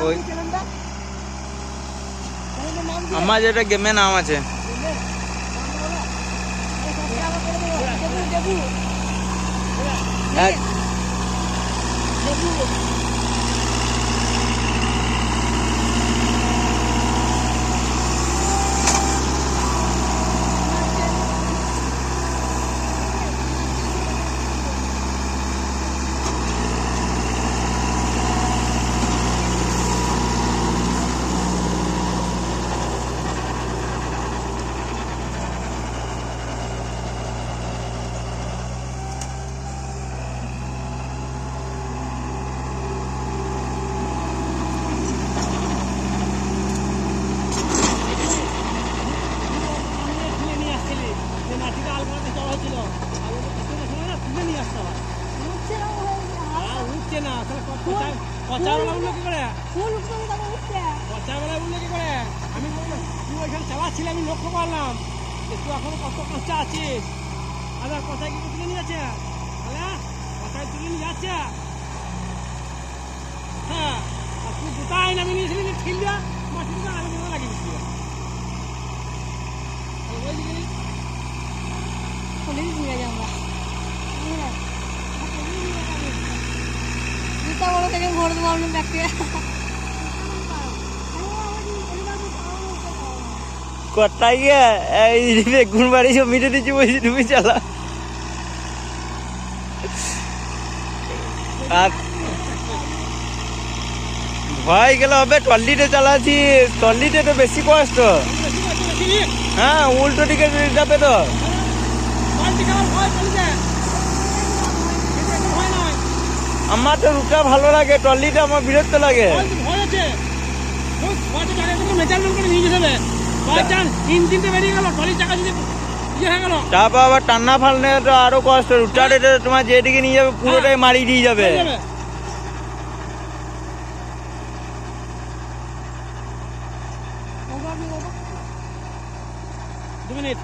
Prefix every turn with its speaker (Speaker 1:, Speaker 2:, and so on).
Speaker 1: ওই আমার যেটা গেমে নাম আছে
Speaker 2: আমি লক্ষ্য করলাম তুই এখনো কত কাঁচা আছিস। আবার কথায় কিন্তু তুলে নিয়ে যাচ্ছে, কথায় তুলে নিয়ে যাচ্ছে। হ্যাঁ, আর তুই দুটাই নামি নিয়েছিলি ঠিক যা মাটিটা আগে মনে লাগিয়ে দিচ্ছিল।
Speaker 3: জুতা বড় থেকে ভোর দেবো আপনি ব্যাগকে।
Speaker 1: কোথায় গিয়ে এই বেগুন বাড়ি সব মিটে দিচ্ছি বলছি তুমি চালা। আর ভয় গেলে হবে, ট্রলিতে চালাচ্ছি, ট্রলিতে তো বেশি কষ্ট। হ্যাঁ, উল্টো দিকে যাবে তো। আমার তো রুটটা ভালো লাগে, ট্রলিটা আমার বিরক্ত লাগে। তারপর আবার টান্না ফালনে তো আরো কষ্ট। রুটটা তোমার যেদিকে নিয়ে যাবে পুরোটাই মারি দিয়ে যাবে।
Speaker 2: দু মিনিট।